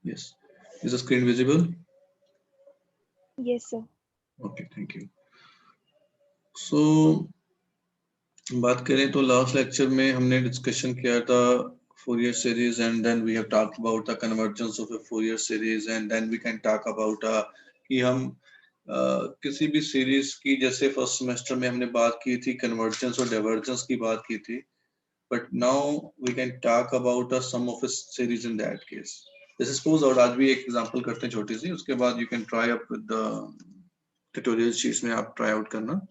Yes. Is the screen visible? Yes, sir. Okay, thank you. So बात करें तो last lecture में हमने डिस्कशन किया था Fourier series, and then we have talked about the convergence of a Fourier series, and then we can talk about कि हम किसी भी सीरीज की, जैसे फर्स्ट सेमेस्टर में हमने बात की थी कन्वर्जेंस और डाइवर्जेंस की बात की थी, but now we can talk about a sum of a series in that case. जैसे सपोज, और आज भी एक एग्जांपल करते हैं छोटी सी, उसके बाद you can try up with the tutorial sheets में आप ट्राई आउट करना.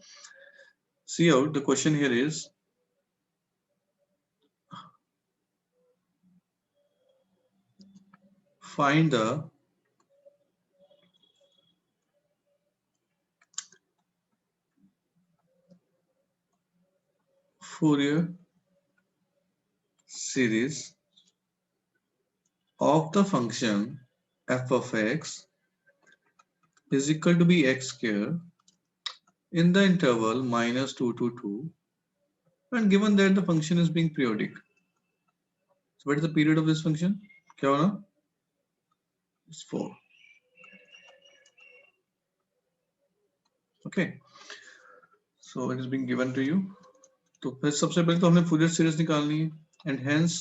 See out the question here is, find the Fourier series of the function f of x is equal to be x square in the interval -2 to 2, and given that the function is being periodic. So what is the period of this function? क्या होना? It's 4. Okay, so it is being given to you. तो फिर सबसे पहले तो हमने Fourier series निकालनी है, and hence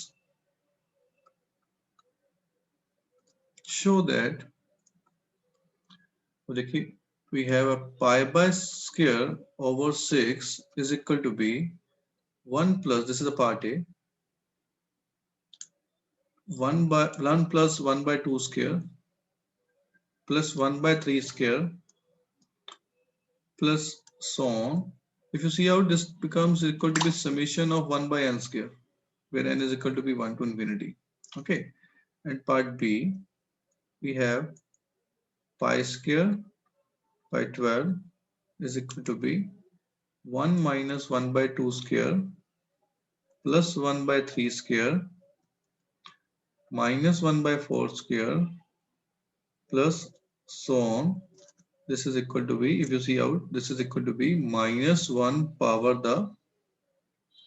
show that, तो देखिए, we have a pi by square over 6 is equal to be 1 plus, this is the part A, 1 plus 1 by 2 square plus 1 by 3 square plus so on. If you see out, this becomes equal to the summation of 1 by n square, where n is equal to be 1 to infinity. Okay, and part B, we have pi square by 12 is equal to be 1 minus 1 by 2 square plus 1 by 3 square minus 1 by 4 square plus so on. This is equal to be, if you see out, this is equal to be minus 1 power the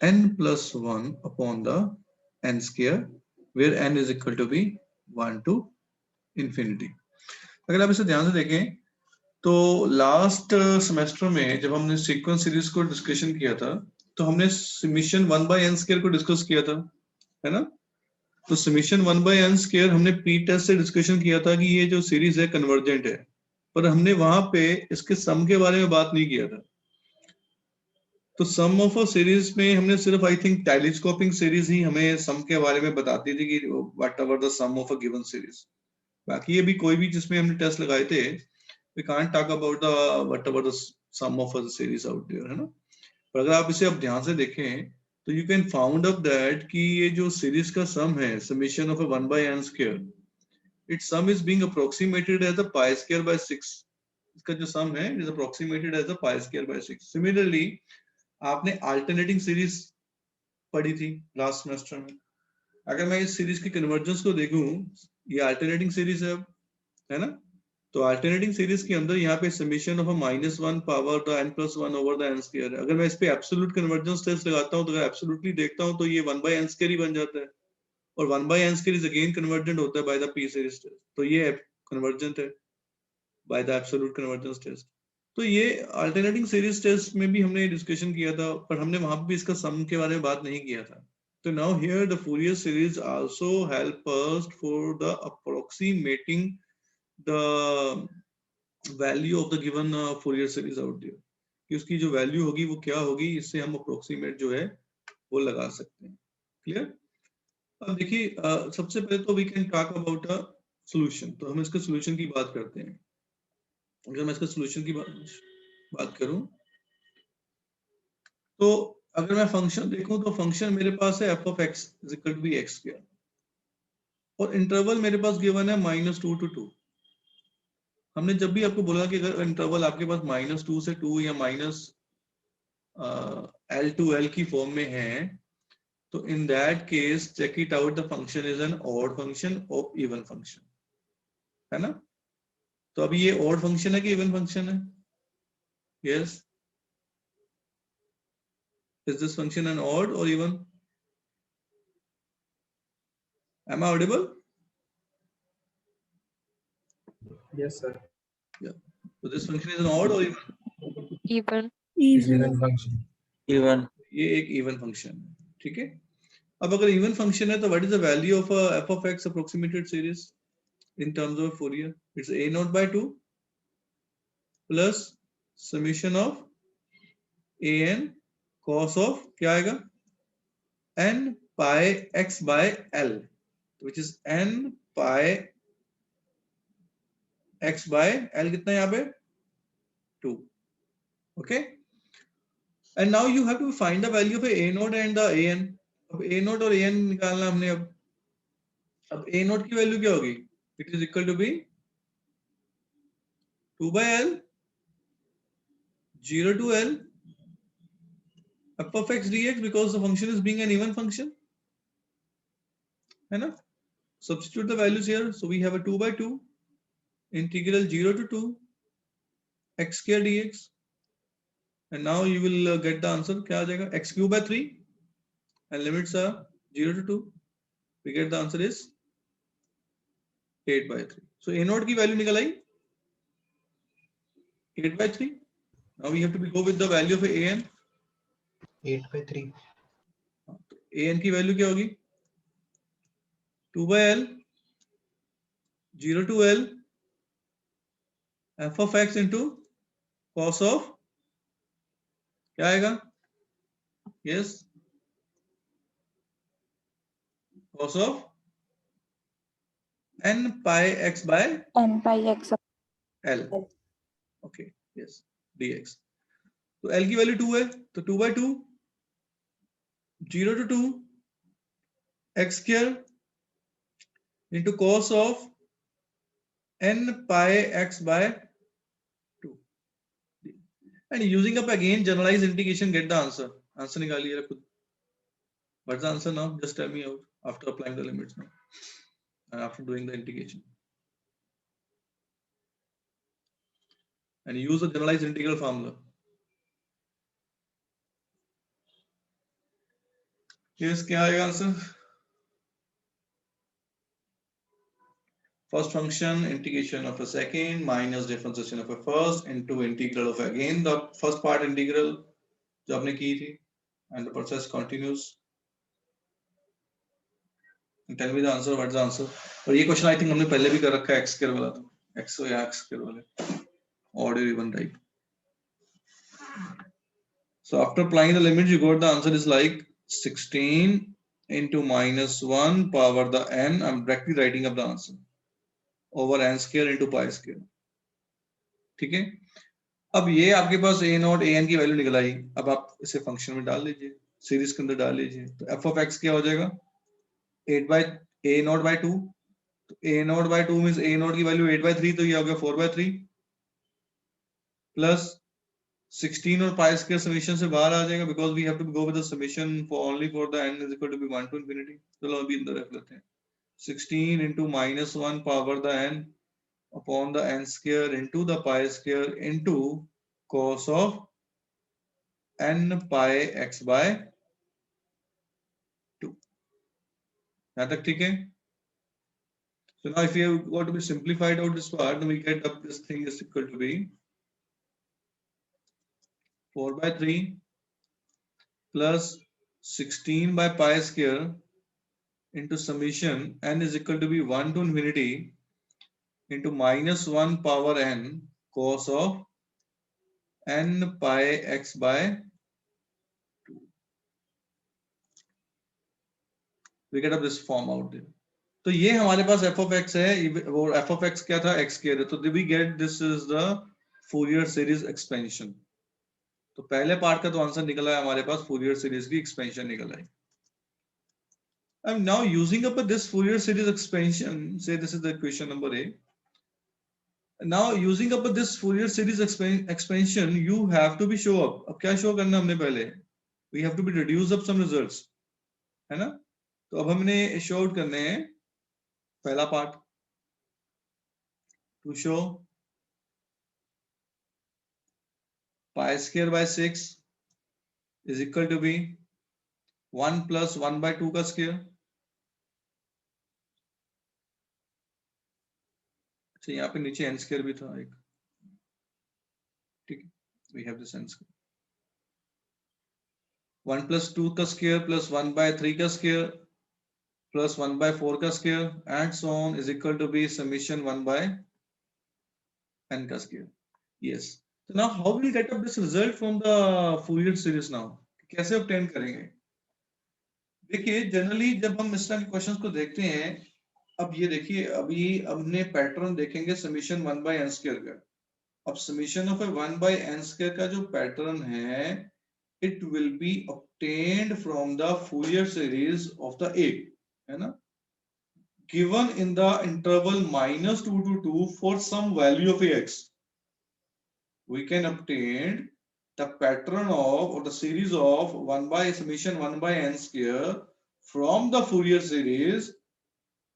n plus 1 upon the n square, where n is equal to be 1 to infinity. अगर आप इसे ध्यान से देखें तो last semester में जब हमने सीक्वेंस सीरीज को डिस्कशन किया था, तो हमने समीशन 1 by n स्क्वायर को डिस्कस किया था, है ना? तो समीशन 1 by n स्क्वायर हमने प्री टेस्ट से डिस्कशन किया था कि ये जो सीरीज है कन्वर्जेंट है, पर हमने वहां पे इसके सम के बारे में बात नहीं किया था. तो सम ऑफ अ सीरीज में हमने सिर्फ, आई थिंक, टेलीस्कोपिंग सीरीज ही हमें सम के बारे में बताती थी कि whatever the sum of a given series. बाकी ये भी कोई भी जिसमें हमने टेस्ट लगाए थे, we can't talk about the whatever the sum of a series out there, है ना? पर अगर आप इसे अब ध्यान से देखें तो you can found up that कि ये जो सीरीज का सम है, summation of a 1 by n square, it's sum is being approximated as a pi square by 6. इसका जो सम है it is approximated as a pi square by 6. Similarly आपने अल्टरनेटिंग सीरीज पढ़ी थी लास्ट सेमेस्टर में. अगर मैं इस सीरीज की कन्वर्जेंस को देखूं, ये अल्टरनेटिंग सीरीज है ना? तो अल्टरनेटिंग सीरीज के अंदर यहाँ पे summation of a -1 power the n plus 1 over the n square है. अगर मैं इस पे एब्सोल्यूट कन्वर्जेंस टेस्ट लगाता हूँ, तो अगर एब्सोल्यूटली देखता हूँ तो ये 1 by n स्क्वायर ही बन जाता है, और 1 by n square is again convergent होता है by the p series test. तो ये कन्वर्जेंट है by the absolute convergence test. तो ये अल्टरनेटिंग सीरीज टेस्ट में भी हमने डिस्कशन किया था, पर हमने वहां पे भी इसका सम के बारे में बात नहीं किया था. तो now here the Fourier series also help us for the approximating the value of the given Fourier series out there, कि उसकी जो वैल्यू होगी वो क्या होगी, इससे हम अप्रोक्सीमेट जो है वो लगा सकते हैं. क्लियर? अब देखिए, सबसे पहले तो we can talk about a solution. तो हम इसके सॉल्यूशन की बात करते हैं. अगर मैं इसका सॉल्यूशन की बात करूं, तो अगर मैं फंक्शन देखूं तो फंक्शन मेरे पास है f of x is equal to be x square, और इंटरवल मेरे पास गिवन है -2 to 2. हमने जब भी आपको बोला कि अगर इंटरवल आपके पास -2 से 2 या -l to l की फॉर्म में है, तो in that case check it out, the function is an odd function और इवन फंक्शन, है ना? तो अभी ये ऑड फंक्शन है कि इवन फंक्शन है? Yes. Is this function an odd और even? Am I audible? Yes, sir. Yeah. So this function is an odd or even? Even. Even function. Even. ये एक even function है, ठीक है. अब अगर even function है तो what is the value of a f of x approximated series in terms of Fourier? It's a naught by 2 plus summation of an cos of क्या आएगा n pi x by l, which is n pi x by l कितना यहाँ पे 2. Okay, and now you have to find the value of a naught and the an. अब a naught और an निकालना हमने. अब a naught की value क्या होगी? It is equal to be 2 by l 0 to l f of x dx, because the function is being an even function, है ना? Substitute the values here. So we have a 2 by 2 integral 0 to 2 x square dx, and now you will get the answer. क्या आ जाएगा? X cube by 3, and limits are 0 to 2. We get the answer is 8 by 3. So a naught की value निकल आई 8 by 3. Now we have to go with the value of an. 8 by 3. an की value क्या होगी? 2 by l 0 to l f of x into cos of क्या आएगा? Yes, cos of n pi x by N by x. l. Okay, yes, dx. तो l की value 2 है, तो 2 by 2 0 to 2 x square into cos of n pi x by 2. And using up again generalized integration, get the answer. Answer निकालिए खुद. What's the answer now? Just tell me out after applying the limits now and after doing the integration. And use the generalized integral formula. Yes, क्या आएगा answer? First function integration of a second minus differentiation of a first into integral of again the first part integral जो आपने की थी, and the process continues. And tell me the answer. What's the answer? और ये question I think हमने पहले भी कर रखा है, x स्क्वायर वाला, तो x या x स्क्वायर वाले odd or even type. So after applying the limits, you got the answer is like 16 into minus 1 power the n. I'm directly writing up the answer over n square into pi square. ठीक है. अब ये आपके पास a not an की value निकल आई. अब आप इसे फंक्शन में डाल लीजिए, सीरीज के अंदर डाल लीजिए. तो f of x क्या हो जाएगा? 8 by a नॉट by 2. तो a not by 2 means a not की वैल्यू 8 by 3, तो ये हो गया 4 by 3 प्लस 16 और पाई स्क्वायर समेशन से बाहर आ जाएगा, because we have to go with the summation for only for the n is equal to be 1 to infinity. चलो अभी अंदर रख लेते हैं. 16 into minus 1 power the n upon the n square into the pi square into cos of n pi x by 2. यहाँ तक ठीक है? So now if you have got to be simplified out this part, then we get up this thing is equal to be 4 by 3 plus 16 by pi square into summation n is equal to be 1 to infinity into minus 1 power n cos of n pi x by 2. We get up this form out there. तो ये हमारे पास f of x है, और f of x क्या था? x square है. तो we get this is the Fourier series expansion. तो पहले पार्ट का तो आंसर निकला है हमारे पास, Fourier series की expansion निकल आई. I'm now using up this Fourier series expansion. Say this is the equation number A. Now using up this Fourier series expansion, you have to be show up. अब क्या show करना हमने पहले? We have to be reduce up some results, है ना? तो अब हमने show out करने हैं पहला part. To show pi square by 6 is equal to be 1 plus 1 by 2 का square. अच्छा यहाँ पे नीचे n स्क्वायर भी था एक, ठीक है, we have this n square, 1 + 2 का स्क्वायर प्लस 1/3 का स्क्वायर प्लस 1/4 का square and so on is equal to be summation 1/n का square. Yes. So now how will get up this result from the Fourier series now? कैसे obtain करेंगे? देखिए generally जब हम इस तरह के क्वेश्चंस को देखते हैं, अब ये देखिए अभी हमने पैटर्न देखेंगे समीशन 1/n स्क्वायर का. अब समीशन ऑफ 1/n स्क्वायर का जो पैटर्न है, it will be obtained from the Fourier series of the A, है ना, given in the interval -2 to 2 for some value of x. We can obtain the pattern of or the series of 1/n square from the Fourier series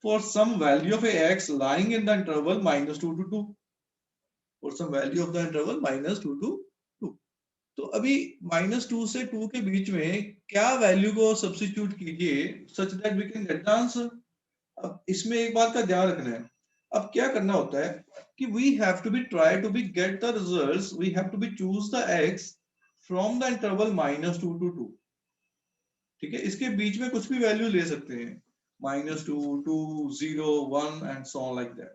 for some value of x lying in the interval -2 to 2, for some value of the interval -2 to 2. तो अभी -2 से 2 के बीच में क्या value को substitute कीजिए such that we can get the answer. अब इसमें एक बात का ध्यान रखना है, अब क्या करना होता है कि we have to be try to be get the results, we have to be choose the x from the interval -2 to 2, ठीक है, इसके बीच में कुछ भी वैल्यू ले सकते हैं, -2, 2, 0, 1 and so on like that.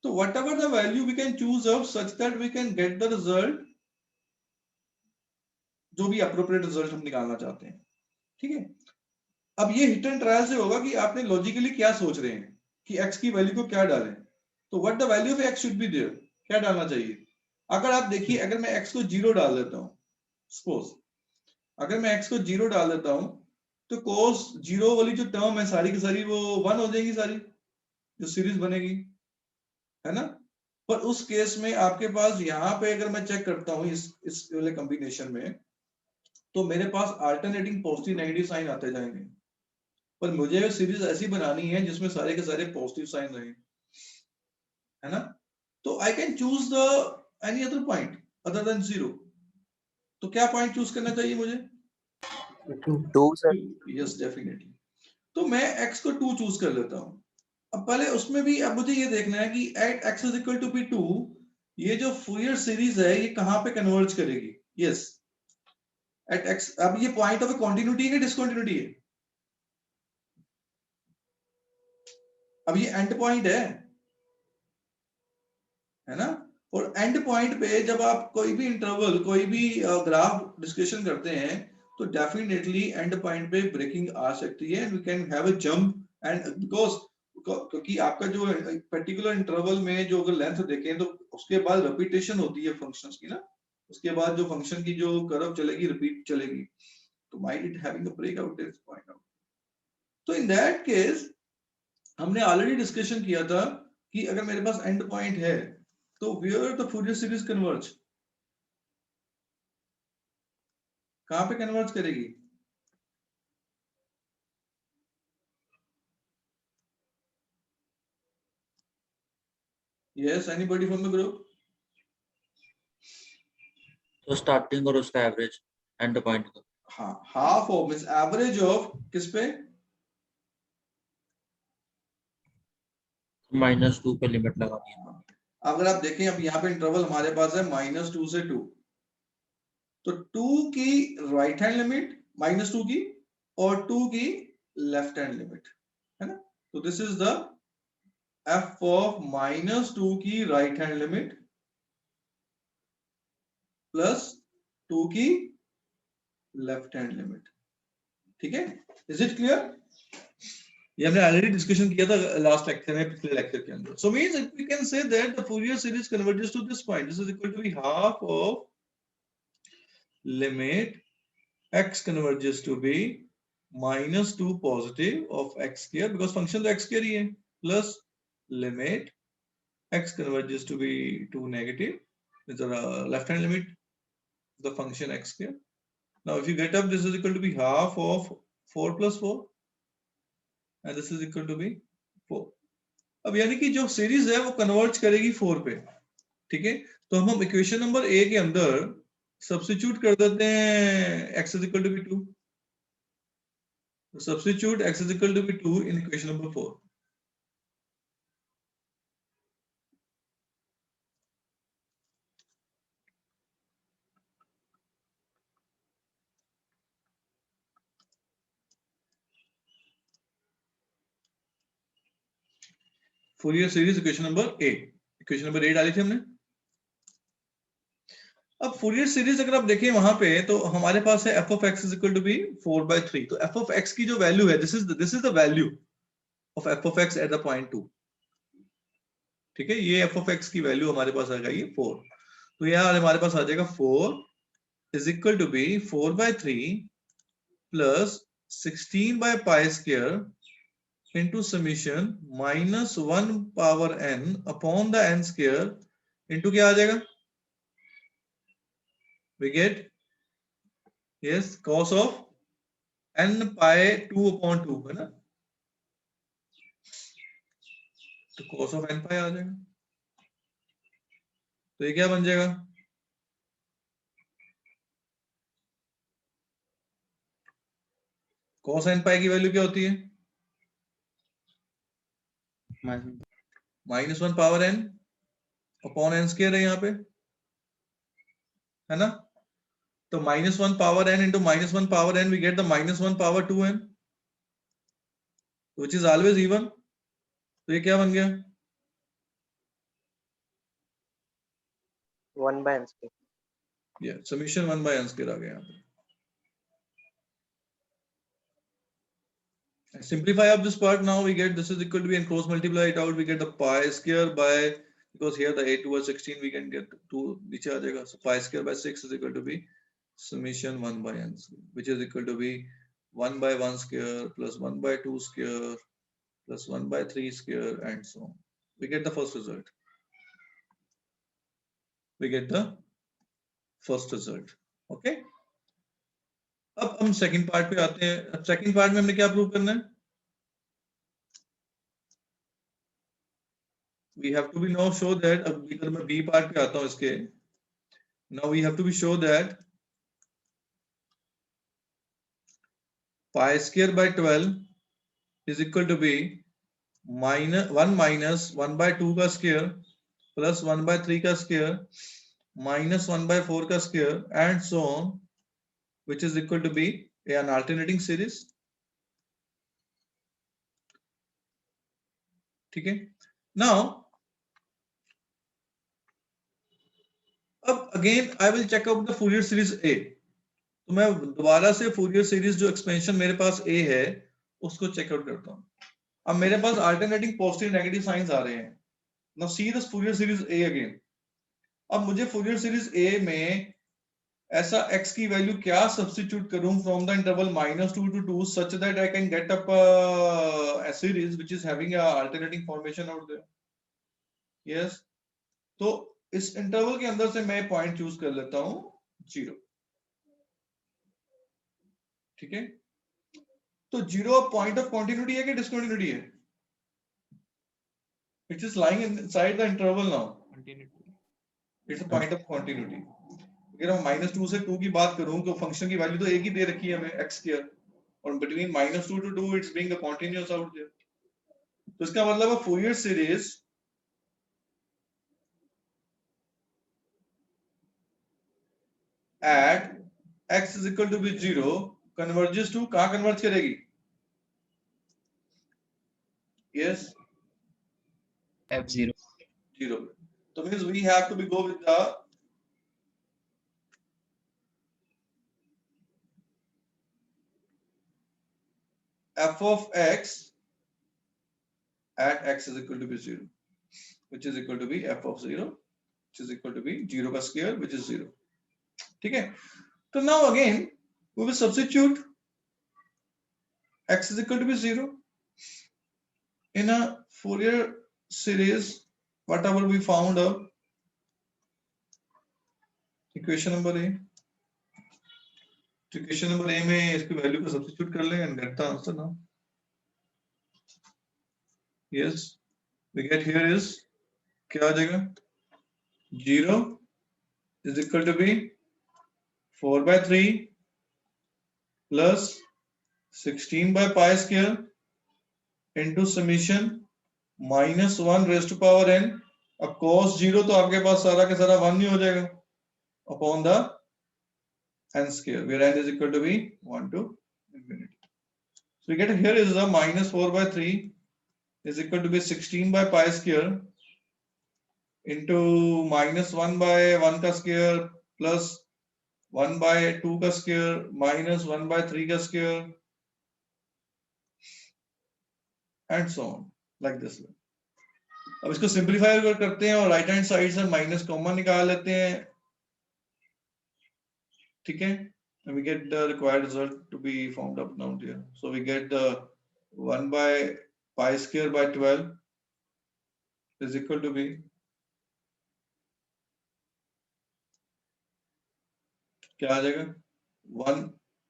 तो whatever the value we can choose of such that we can get the result, जो भी appropriate result हम निकालना चाहते हैं, ठीक है. अब ये हिट एंड ट्रायल से होगा कि आपने लॉजिकली क्या सोच रहे हैं कि x की वैल्यू को क्या डालें. तो what the value of x should be there, क्या डालना चाहिए. अगर आप देखिए अगर मैं x को 0 डाल देता हूं, सपोज अगर मैं x को 0 डाल देता हूं तो cos 0 वाली जो टर्म है सारी की सारी वो 1 हो जाएगी, सारी जो सीरीज बनेगी, है ना. पर उस केस में आपके पास यहाँ पे अगर मैं चेक करता हूँ इस वाले कॉम्बिनेशन में, तो मेरे पास अल्टरनेटिंग पॉजिटिव नेगेटिव साइन आते जाएंगे, पर मुझे सीरीज ऐसी बनानी है जिसमें सारे के सारे पॉजिटिव साइन रहे, है ना. तो I can choose the any other point other than 0. तो क्या पॉइंट चूज करना चाहिए मुझे? 2 sir. Yes definitely. तो मैं x को 2 चूज कर लेता हूं. अब पहले उसमें भी अब मुझे ये देखना है कि at x is equal to be 2, ये जो फूरियर सीरीज है ये कहां पे कन्वर्ज करेगी. Yes, at x. अब ये पॉइंट ऑफ कॉन्टिन्यूटी है डिसकंटिन्यूटी है. अब ये एंड पॉइंट है ना. और एंड पॉइंट पे जब आप कोई भी इंटरवल कोई भी ग्राफ डिस्कशन करते हैं तो डेफिनेटली एंड पॉइंट पे ब्रेकिंग आ सकती है, and we can have a jump and because क्योंकि आपका जो पर्टिकुलर इंटरवल में जो अगर लेंथ देखें तो उसके बाद रिपीटेशन होती है फंक्शंस की ना, उसके बाद जो फंक्शन की जो कर्व चलेगी रिपीट चलेगी, तो might it having a breakout this point out. तो इन दैट केस हमने ऑलरेडी डिस्कशन किया था कि अगर मेरे पास एंड पॉइंट है तो where the Fourier series converge, कहां पे कन्वर्ज करेगी. yes anybody from the group. तो स्टार्टिंग और उसका एवरेज एंड पॉइंट का. हाँ, half of means average of किस पे, -2 पे लिमिट लगानी है. अगर आप देखें अब यहाँ पे इंटरवल हमारे पास है -2 से 2, तो 2 की राइट हैंड लिमिट, -2 की और 2 की लेफ्ट हैंड लिमिट, है ना. तो this is the f of -2 की राइट हैंड लिमिट प्लस 2 की लेफ्ट हैंड लिमिट, ठीक है. Is it clear. ये हमने ऑलरेडी डिस्कशन किया था लास्ट लेक्चर में, पिछले लेक्चर के अंदर. So means we can say that the Fourier series converges to this point, this is equal to be half of limit x converges to be -2 positive of x square because function तो x square ही है, plus limit x converges to be 2 negative, is the left hand limit the function x square. Now if you get up, this is equal to be half of 4 plus 4 and this is equal to be 4. अब यानी कि जो series है वो converge करेगी 4 पे, ठीक है. तो हम इक्वेशन नंबर ए के अंदर सब्स्टिट्यूट कर देते हैं x is equal to be 2. Substitute x is equal to be 2 in equation number 4. Fourier series equation number 8, equation number 8 डाली थी हमने। अब फूरियर सीरीज अगर आप देखें वहां पे तो हमारे पास है f of x is equal to be 4/3। तो f of x की जो वैल्यू है this is the value of f of x at the point 2। ठीक है, ये f of x की वैल्यू हमारे पास आ गई 4। तो यार हमारे पास आ जाएगा 4 is equal to be 4/3 plus 16 by pi square into summation minus 1 power n upon the n square into क्या आ जाएगा? We get yes cos of n pi 2 upon 2 है ना, तो cos of n pi आ जाएगा। तो ये क्या बन जाएगा? cos n pi की वैल्यू क्या होती है? -1 power n upon n square है यहाँ पे, है ना। तो -1 power n into -1 power n we get the -1 power 2n which is always even। तो ये क्या बन गया? 1 by n square। Yeah, summation 1 by n square आ गया यहाँ पे। Simplify up this part, now we get this is equal to be, and cross multiply it out, we get the pi square by, because here the 8 over 16 we can get 2 नीचे आ जाएगा, so pi square by 6 is equal to be summation 1 by n square, which is equal to be 1 by 1 square plus 1 by 2 square plus 1 by 3 square and so on. We get the first result. We get the first result. Okay. अब हम second part पे आते हैं। Second part में हमने क्या prove करना है? We have to be now show that, अब अगर मैं बी पार्ट पे आता हूं इसके, now we have to be show that pi square by 12 is equal to be -1 minus 1 by 2 का स्क्वायर प्लस 1 by 3 का स्क्वायर minus 1 by 4 का square and so on, which is equal to be an alternating series। ठीक है, now अब again I will check out the Fourier series A. तो मैं दोबारा से फूरियर सीरीज जो एक्सपेंशन मेरे पास ए है उसको चेकआउट करता हूं। अब मेरे पास अल्टरनेटिंग पॉजिटिव नेगेटिव साइंस आ रहे हैं। Now see this Fourier series A again. अब मुझे फूरियर सीरीज ए में ऐसा x की वैल्यू क्या सब्स्टिट्यूट करूं from the interval -2 to 2 such that I can get up a series which is having a alternating formation out there। yes, तो इस interval के अंदर से मैं पॉइंट चूज कर लेता हूं 0। ठीक है, तो 0 पॉइंट ऑफ कॉन्टिन्यूटी है कि डिसकंटिन्यूटी है? It is lying inside the interval now, it's a point of continuity. अगर हम -2 से 2 की बात करूं तो फंक्शन की वैल्यू तो एक ही दे रखी है हमें x स्क्वायर, और between -2 to 2 it's being a continuous out there. तो इसका मतलब है Fourier series at x is equal to be 0 converges to, कहां कन्वर्ज करेगी? yes, f0 0। तो means we have to be go with the f of x at x is equal to be 0, which is equal to be f of 0, which is equal to be 0 का square which is 0। ठीक है, तो now again we will substitute x is equal to be 0 in a Fourier series whatever we found of equation number A. Equation number A में इसकी value को substitute कर लें and get the answer now. Yes, we get here is क्या आ जाएगा? 0 is equal to be 4/3 plus 16 by pi square into summation -1 raised to power n। अब cos 0 तो आपके पास सारा के सारा 1 ही हो जाएगा upon the n square where n is equal to be 1 to infinity। So we get here is a -4/3 is equal to be 16 by pi square into -1 by 1 का square plus 1 by 2 का square minus 1 by 3 का square and so on like this way. अब इसको simplify करते हैं और right hand side से minus common निकाल लेते हैं, ठीक है, and we get the required result to be formed up now here. So we get the 1 by pi square by 12 is equal to be क्या आ जाएगा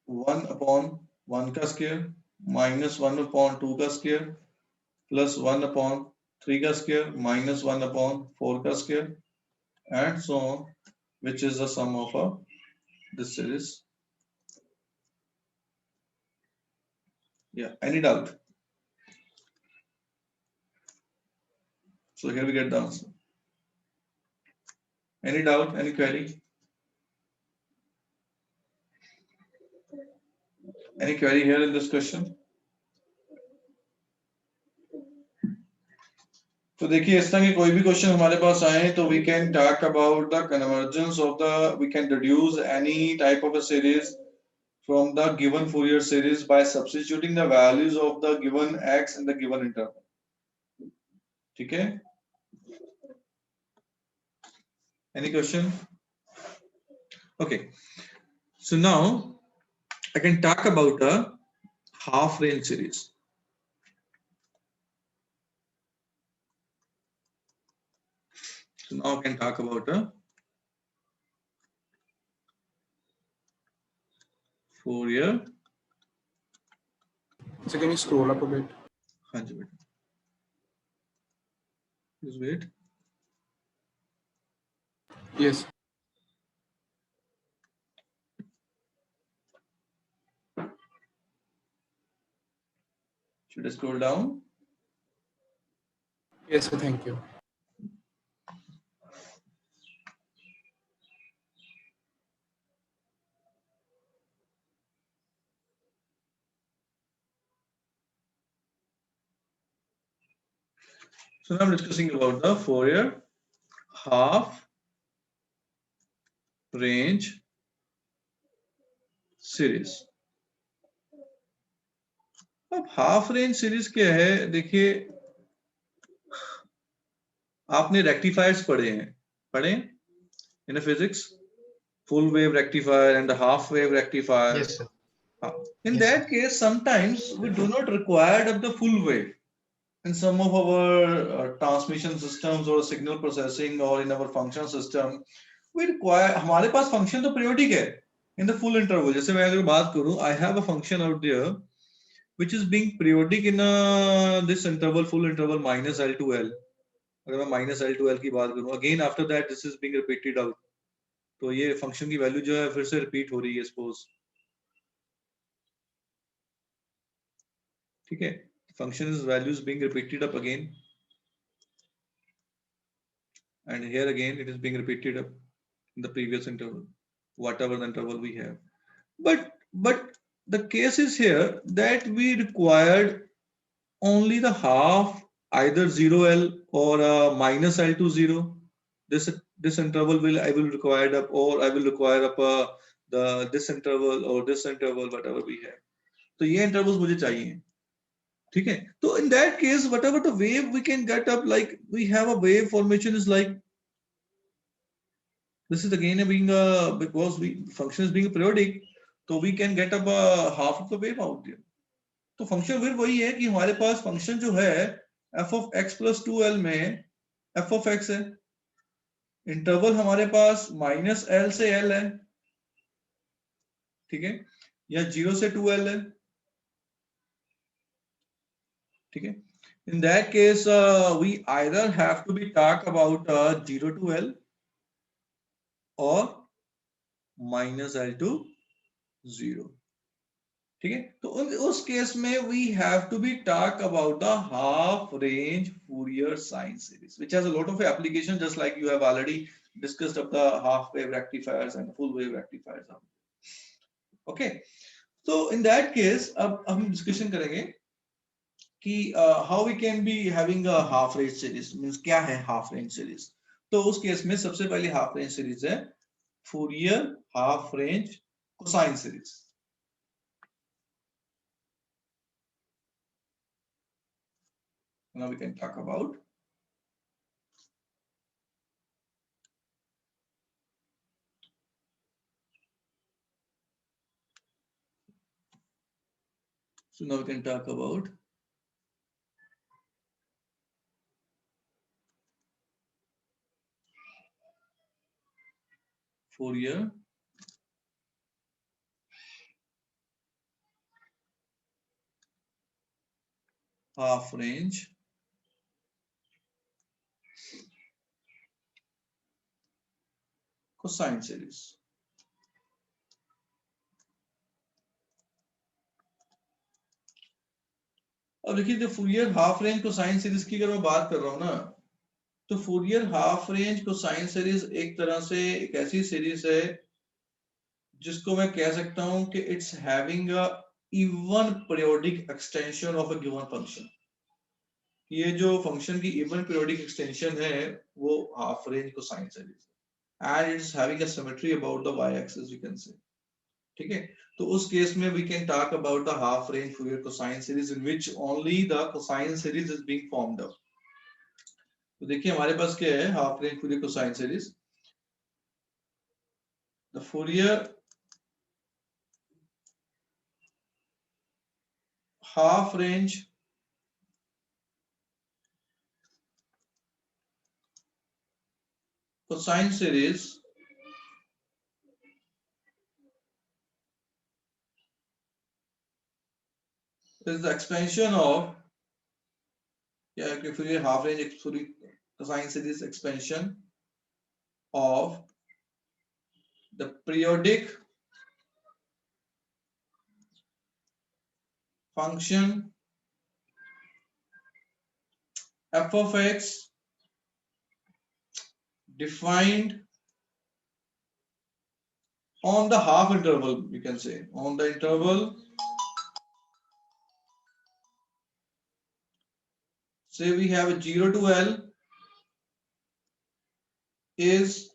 1 upon 1 का स्क्वायर minus 1 upon 2 का स्क्वायर plus 1 upon 3 का square minus 1 upon 4 का square and so on, which is the sum of this series. Yeah, any doubt? So here we get the answer. Any doubt, any query? Any query here in this question? तो देखिए इस तरह के कोई भी question हमारे पास आए तो we can talk about the convergence of the, we can deduce any type of a series from the given Fourier series by substituting the values of the given x in the given interval. ठीक है? Any question? Okay. So now I can talk about a half range series. So now I can talk about a Fourier. So can you scroll up a bit? हाँ जी बेटा. Just wait. Yes. Should I scroll down? Yes, sir, thank you. So now I'm discussing about the Fourier half range series. अब half range series क्या है? देखिए आपने rectifiers पढ़े in physics, full wave rectifier and the half wave rectifier. Yes, sir. In Yes, that case, sometimes we do not require of the full wave in some of our transmission systems or signal processing or in our function system. We require, हमारे पास function तो periodic है in the full interval. जैसे मैं अगर बात करूं, I have a function out there which is being periodic in this interval, full interval minus L to L. अगर मैं minus L to L की बात करूं, again after that this is being repeated out. तो ये function की value जो है फिर से रिपीट हो रही है सपोज, ठीक है, function is values being repeated up again and here again it is being repeated up in the previous interval whatever the interval we have, but the case is here that we required only the half, either 0L or minus L to 0. This interval I will require up, or I will require up this interval or this interval, whatever we have. तो ये intervals मुझे चाहिए, ठीक है? तो in that case, whatever the wave we can get up, like we have a wave formation is like this is again being because function is being periodic, so we can get up half of the wave out there. तो function फिर वही है कि हमारे पास function जो है f of x plus 2l में f of x है, इंटरवल हमारे पास माइनस l से l है, ठीक है, या 0 से 2l है, ठीक है. In that case, we either have to be talk about 0 to l or minus l to 0. ठीक है, तो उस केस में we have to be talk about the half range Fourier sine series, which has a lot of application, just like you have already discussed of the half wave rectifiers and full wave rectifiers. Okay, so in that case अब हम discussion करेंगे कि how we can be having a half range series, means क्या है half range series. तो उस case में सबसे पहले हाफ रेंज सीरीज है Fourier half range cosine series. Now we can talk about Fourier half range cosine series। अब देखिए जो Fourier half range cosine series की अगर मैं बात कर रहा हूं ना, तो Fourier half range cosine series एक तरह से एक ऐसी सीरीज है जिसको मैं कह सकता हूं कि it's having a even periodic extension of a given function. ये जो फंक्शन की इवन पीरियोडिक एक्सटेंशन है वो half range cosine series, and it's having a symmetry about the y axis we can say. ठीक है, तो उस केस में we can talk about the half range Fourier cosine series in which only the cosine series is being formed up. तो देखिए हमारे पास क्या है half range Fourier cosine series, the Fourier half range cosine series is the expansion of, yeah, if you half range cosine series expansion of the periodic function f of x defined on the half interval, you can say on the interval, say we have a 0 to L is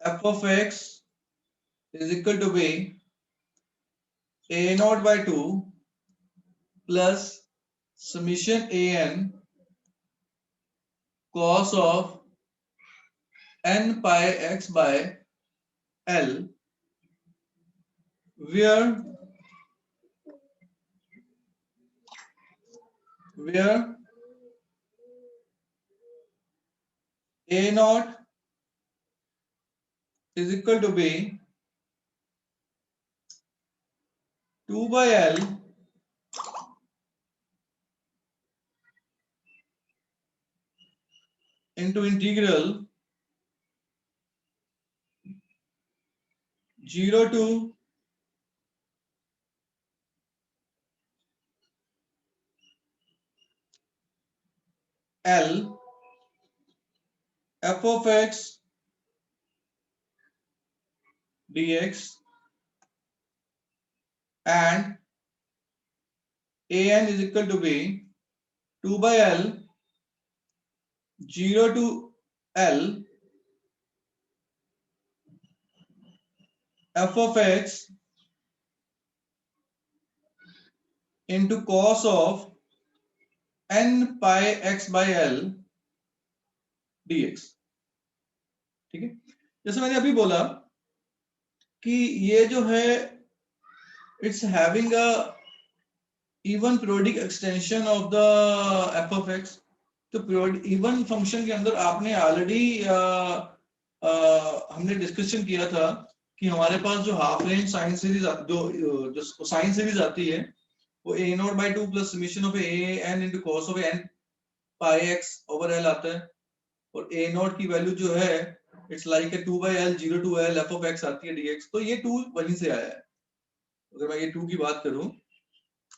f of x is equal to be a naught by 2 plus summation an cos of n pi x by L, where a naught is equal to be 2 by L into integral 0 to L f of x dx, and an is equal to be 2 by L 0 to L f of x into cos of n pi x by L dx। ठीक है, जैसे मैंने अभी बोला कि ये जो है it's having a even periodic extension of the f of x। तो पीरियोडिक इवन फंक्शन के अंदर आपने ऑलरेडी हमने डिस्कशन किया था कि हमारे पास जो हाफ रेंज साइन सीरीज जो साइन सीरीज आती है वो a not by 2 plus summation of a n into cos of n pi x over L आता है, और a नॉट की वैल्यू जो है it's like a 2 by L 0 to L f of x आती है dx। तो ये 2 वहीं से आया है। अगर मैं ये 2 की बात करूं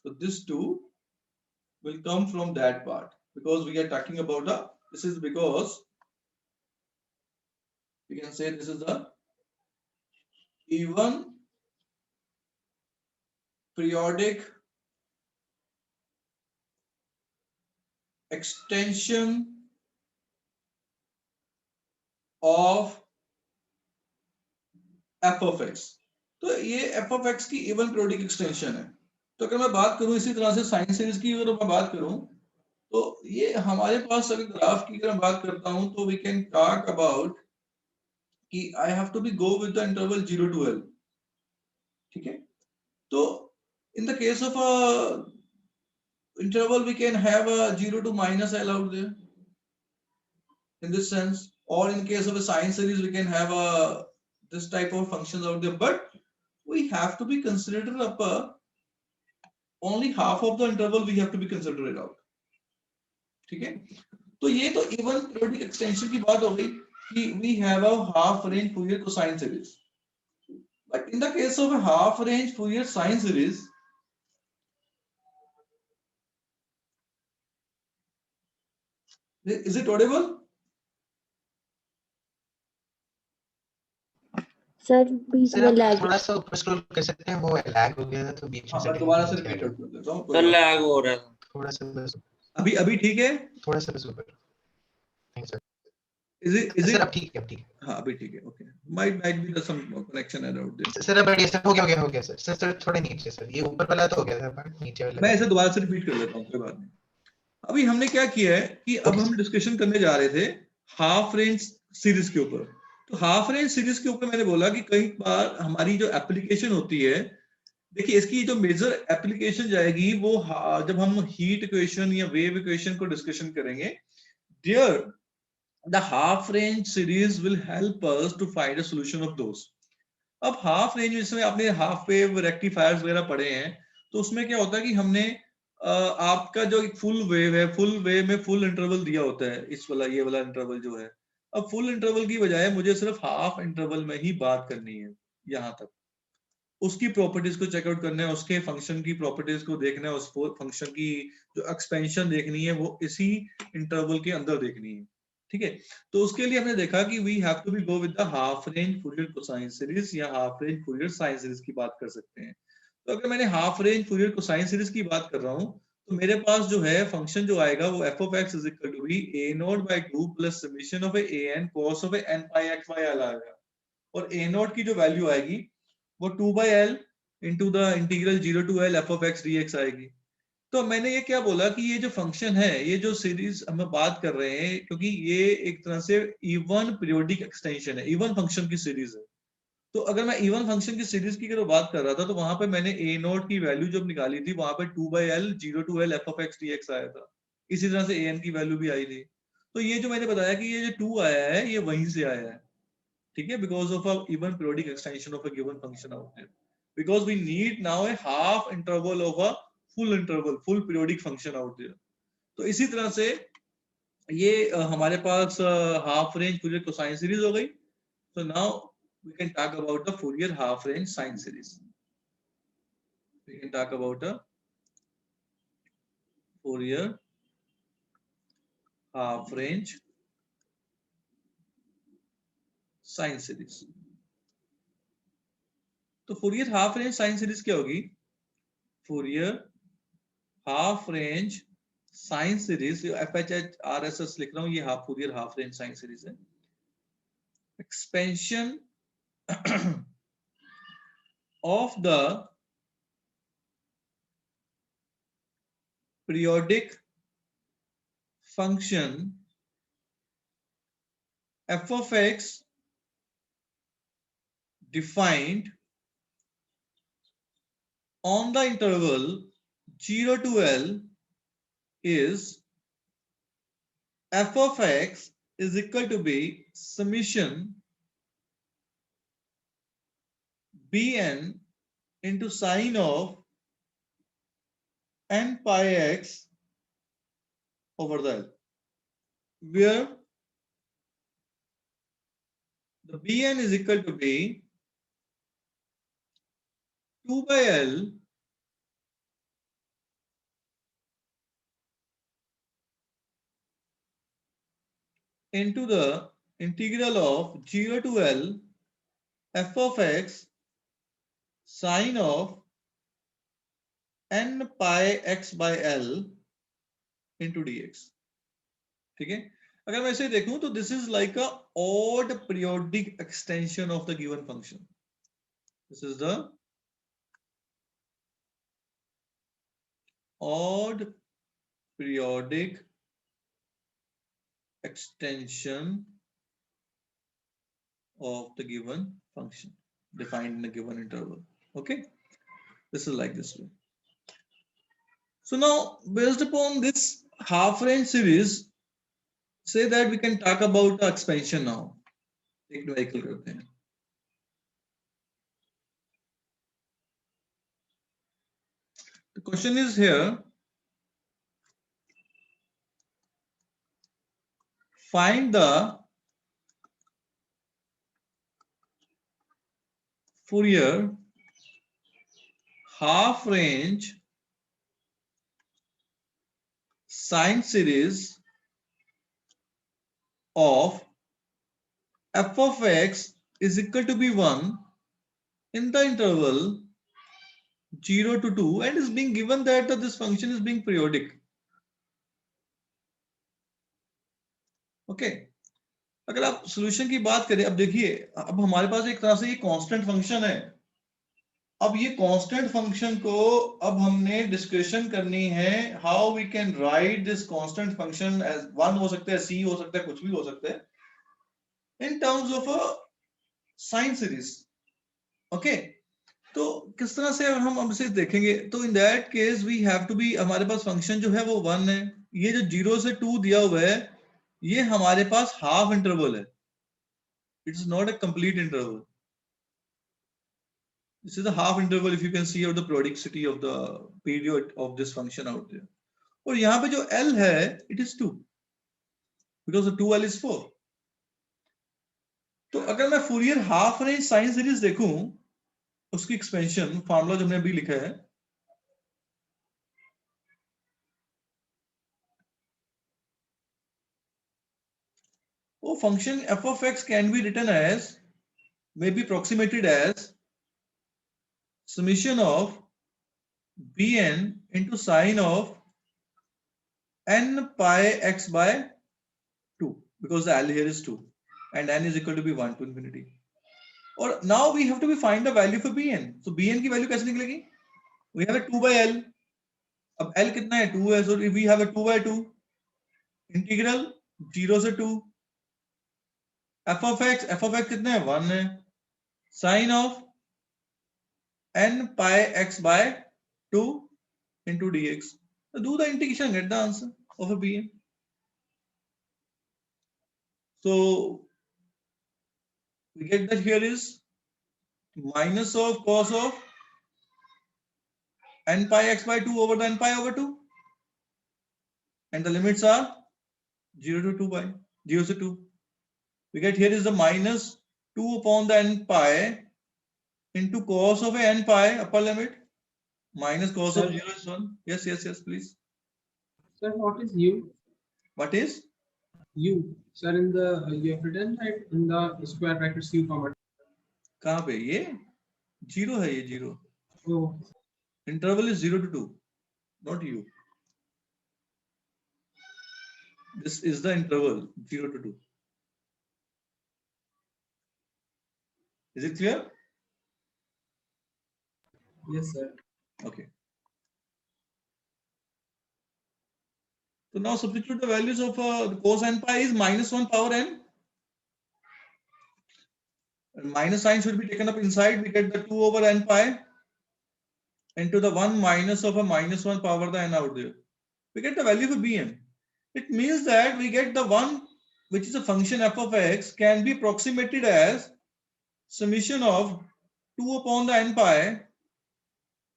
तो this 2 will come from that part, because we are talking about the, this is because we can say this is the even periodic extension of f of x। तो ये f of x की even periodic extension है। तो अगर मैं बात करूं इसी तरह से साइन सीरीज की, अगर मैं बात करूं तो ये हमारे पास अगर ग्राफ की अगर मैं बात करता हूं तो वी कैन टॉक अबाउट कि I have to be go with the interval 0 to l। ठीक है, तो in the case of a interval we can have a 0 to minus l out there in this sense, or in case of a sine series we can have a this type of functions out there, but we have to be considered up only half of the interval we have to be considered out। ठीक है, तो ये तो even periodic extension की बात हो गई कि we have a half range Fourier cosine series, but in the case of a half range Fourier sine series, is it audible? Sir beach sir में आप लैग। थोड़ा सा ऊपर स्क्रॉल कर सकते हैं, वो लैग हो गया था तो बीच में हाँ, से मैं दोबारा से नीचे आ रिपीट गया। कर देता हूँ। सर लैग हो रहा था। थोड़ा सा बस, अभी अभी ठीक है? थोड़ा सा बस ऊपर। Thank sir. Is sir it? अब ठीक है, अब ठीक है। हाँ अभी ठीक है, okay. might be some connection error out there। Sir अब बढ़िया, सर हो गया सर। सर थोड़े नीचे सर, ये ऊपर वाला तो हो गया था पर नीचे वाला। मैं इसे दोबारा से रिपीट कर लेता हूँ, कोई बात नहीं। अभी हमने क्या किया है कि अब हम डिस्कशन करने जा रहे थे हाफ रेंज सीरीज के ऊपर। तो हाफ रेंज सीरीज के ऊपर मैंने बोला कि कई बार हमारी जो एप्लीकेशन होती है, देखिए इसकी जो मेजर एप्लीकेशन जाएगी वो जब हम हीट इक्वेशन या वेव इक्वेशन को डिस्कशन करेंगे, there the half range series will help us to find a solution of those. अब हाफ रेंज जिसमें आपने हाफ वेव रेक्टिफायर्स वगैरह पढ़े हैं, तो उसमें क्या होता है कि हमने आपका जो एक फुल वेव है, फुल वेव में फुल इंटरवल दिया होता है, इस वाला ये वाला इंटरवल जो है। अब फुल इंटरवल की बजाय मुझे सिर्फ हाफ इंटरवल में ही बात करनी है, यहाँ तक उसकी प्रॉपर्टीज को चेकआउट करना है, उसके फंक्शन की प्रॉपर्टीज को देखना है, उस फंक्शन की जो एक्सपेंशन देखनी है वो इसी इंटरवल के अंदर देखनी है। ठीक है, तो उसके लिए हमने देखा कि we have to be go with the half range Fourier cosine series या half range Fourier sine series की बात कर सकते हैं। तो अगर मैंने half range Fourier cosine series की बात कर रहा हूँ, तो मेरे पास जो है फंक्शन जो आएगा वो f of x is equal to be a0/2 plus summation of a n cos of a n pi x by l आएगा, और a0 की जो वैल्यू आएगी वो 2/l into the integral 0 to l f of x dx आएगी। तो मैंने ये क्या बोला कि ये जो फंक्शन है, ये जो सीरीज हम बात कर रहे हैं, क्योंकि ये एक तरह से इवन पीरियोडिक एक्सटेंशन है, इवन फंक्शन की सीरीज है। तो अगर मैं इवन फंक्शन की सीरीज की अगर बात कर रहा था, तो वहां पे मैंने a नोट की वैल्यू जब निकाली थी, वहां पे 2/l 0 to l f of x dx आया था। इसी तरह से an की वैल्यू भी आई थी। तो ये जो मैंने बताया कि ये जो 2 आया है, ये वहीं से आया है। ठीक है, because of a even periodic extension of a given function out there, because we need now a half interval of a full interval, full periodic function out there. तो इसी तरह से ये हमारे पास half range Fourier cosine series हो गई। So now we can talk about the Fourier half range sine series. We can talk about a Fourier half range sine series. तो Fourier half range sine series क्या होगी? Fourier half range sine series, FHRSS लिख रहा हूँ, ये Fourier half range sine series है। Expansion of the periodic function f of x defined on the interval 0 to L is f of x is equal to be summation bn into sine of n pi x over the L, where the bn is equal to be 2/L into the integral of 0 to L f of x sine of n pi x by l into dx. ठीक है, अगर मैं इसे देखूं तो this is like a odd periodic extension of the given function. This is the odd periodic extension of the given function defined in a given interval. Okay, this is like this way. So now, based upon this half range series, say that we can talk about expansion now. एक numerical करते हैं. The question is here, find the Fourier half range sine series of f of x is equal to be 1 in the interval 0 to 2 and is being given that this function is being periodic. Okay. अगर आप solution की बात करें, अब देखिए, अब हमारे पास एक तरह से ये कांस्टेंट फंक्शन है. अब ये कांस्टेंट फंक्शन को अब हमने डिस्कशन करनी है, how we can write this constant function as 1 हो सकता है, c हो सकता है, कुछ भी हो सकता है, in terms of a sine series. Okay, तो किस तरह से हम अब इसे देखेंगे, तो in that case we have to be, हमारे पास फंक्शन जो है वो 1 है, ये जो 0 से 2 दिया हुआ है ये हमारे पास हाफ इंटरवल है, it is not a complete interval. This is a half interval if you can see out the periodicity of the period of this function out there. और यहाँ पे जो L है, it is 2 because the 2L is 4. तो अगर मैं Fourier half range sine series देखूं, उसकी एक्सपेंशन फार्मूला जो हमने अभी लिखा है, वो function f of x can be written as, may be approximated as summation of bn into sine of n pi x by 2 because the L here is 2 and n is equal to be 1 to infinity. और now we have to be find the value for bn. So bn की value कैसे निकलेगी? We have a 2 by L. अब L कितना है? 2 है. So if we have a 2 by 2 integral 0 से 2 f of x कितना है? 1 है. Sin of n pi x by 2 into dx. So do the integration and get the answer of a bn. So we get that here is minus of cos of n pi x by 2 over the n pi over 2, and the limits are 0 to 2 by 0 to 2. We get here is the minus 2 upon the n pi into cos of a n pi upper limit minus cos of 0 is 1. Yes, yes, yes, please. Sir, what is u? What is U. Sir, in the you have written right in the square brackets u comma. कहाँ पे? ये 0 है, ये 0. Oh, Interval is 0 to 2, not u. This is the interval 0 to 2. Is it clear? yes, sir. Okay. So now substitute the values of cos n pi is minus 1 power n. And minus sign should be taken up inside. We get the 2 over n pi into the 1 minus of a minus 1 power the n out there. We get the value for bn. It means that we get the one which is a function f of x can be approximated as summation of 2 upon the n pi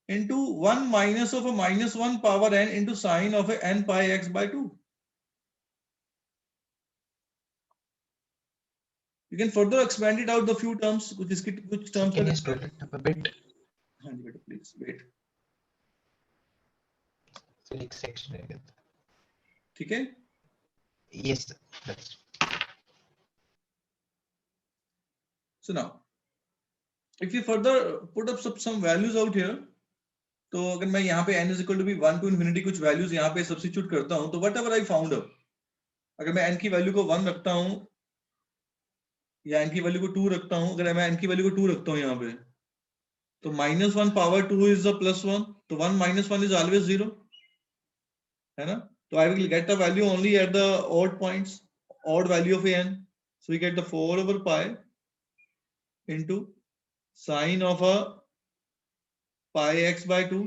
into 1 minus of a minus 1 power n into sine of a n pi x by 2. You can further expand it out the few terms, which terms Can are you scroll it up a bit? please wait. So एक section रहेगा. ठीक है? Yes, sir. That's So now, if you further put up some values out here, तो अगर मैं यहाँ पे n is equal to be 1 to infinity कुछ values यहाँ पे substitute करता हूँ, तो whatever I found up, अगर मैं n की वैल्यू को 1 रखता हूँ या n की वैल्यू को 2 रखता हूँ, अगर मैं n की वैल्यू को 2 रखता हूँ यहाँ पे, तो -1 power 2 is the +1, तो 1 - 1 is always 0, है ना? तो I will get the value only at the odd points, odd value of n. So we get the 4 over pi into sine of a pi x by 2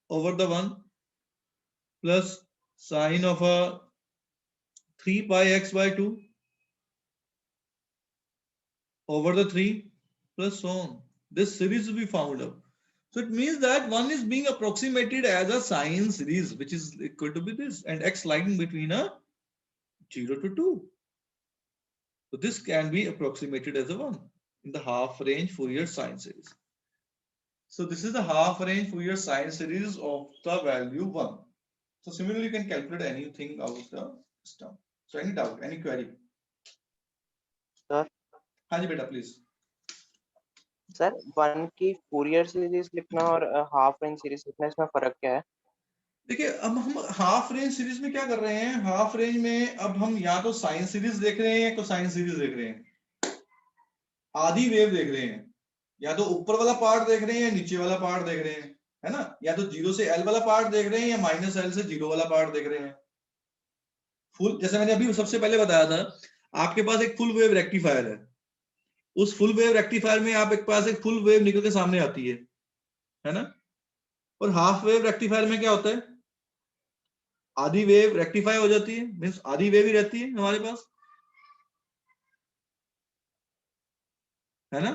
over the 1 plus sine of a 3 pi x by 2 over the 3 plus so on. This series will be found out. So it means that one is being approximated as a sine series, which is equal to be this, and x lying between a 0 to 2. So this can be approximated as a 1 in the half range Fourier sine series. So this is the half range Fourier sine series of the value 1. So similarly, you can calculate anything out of the system. So any doubt, any query? Sir. हाँ जी बेटा please. Sir 1 की Fourier series लिखना और half range series लिखना, इसमें फर्क क्या है? देखिए अब हम हाफ रेंज सीरीज में क्या कर रहे हैं, हाफ रेंज में अब हम या तो साइन सीरीज देख रहे हैं या कोसाइन सीरीज देख रहे हैं, आधी वेव देख रहे हैं, या तो ऊपर वाला पार्ट देख रहे हैं या नीचे वाला पार्ट देख रहे हैं, है ना? या तो 0 से L वाला पार्ट देख रहे हैं या -L से 0 वाला पार्ट देख रहे हैं। फुल, जैसे मैंने अभी सबसे पहले बताया था, आपके पास एक फुल वेव रेक्टिफायर है, उस फुल वेव रेक्टिफायर में आपके पास एक फुल वेव निकल के सामने आती है ना? और हाफ वेव रेक्टिफायर में क्या होता है, आधी वेव रेक्टिफाई हो जाती है, मींस आधी वेव ही रहती है हमारे पास, है ना?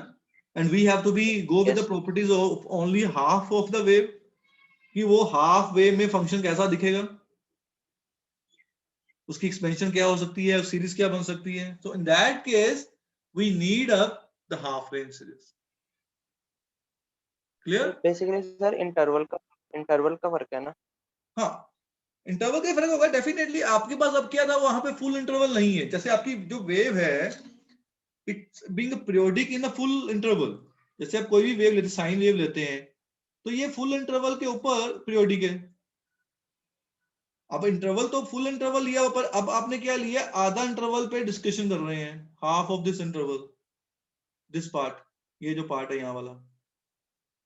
And we have to be go with the properties of only half of the wave, कि वो हाफ वेव में फंक्शन कैसा दिखेगा, उसकी एक्सपेंशन क्या हो सकती है, सीरीज क्या बन सकती है। So in that case we need up the half range series. Clear? Basically sir interval का फर्क है ना? हाँ, इंटरवल का फर्क होगा डेफिनेटली। आपके पास अब क्या था, वहां पे फुल इंटरवल नहीं है, जैसे आपकी जो वेव है it's being periodic in a full interval. जैसे आप कोई भी वेव लेते, साइन वेव लेते हैं, तो ये फुल इंटरवल के ऊपर पीरियोडिक है। अब इंटरवल तो फुल इंटरवल लिया ऊपर, अब आपने क्या लिया, आधा इंटरवल पे डिस्कशन कर रहे हैं, half of this interval, this part, ये जो पार्ट है यहाँ वाला,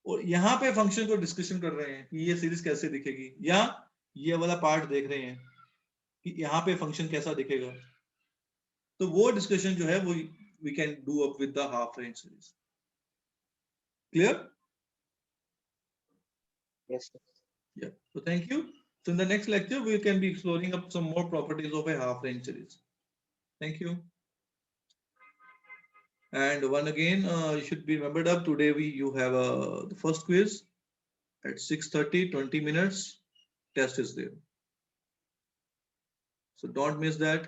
और यहाँ पे फंक्शन को डिस्कशन कर रहे हैं कि ये सीरीज कैसे दिखेगी, या ये वाला पार्ट देख रहे हैं कि यहाँ पे फंक्शन कैसा दिखेगा। तो वो डिस्कशन जो है वो we can do up with the half range series. Clear? Yes sir. Yeah. So thank you. So in the next lecture we can be exploring up some more properties of a half range series. Thank you. And one again, you should be remembered up today. You have the first quiz at 6:30, 20 minutes. Test is there. So don't miss that.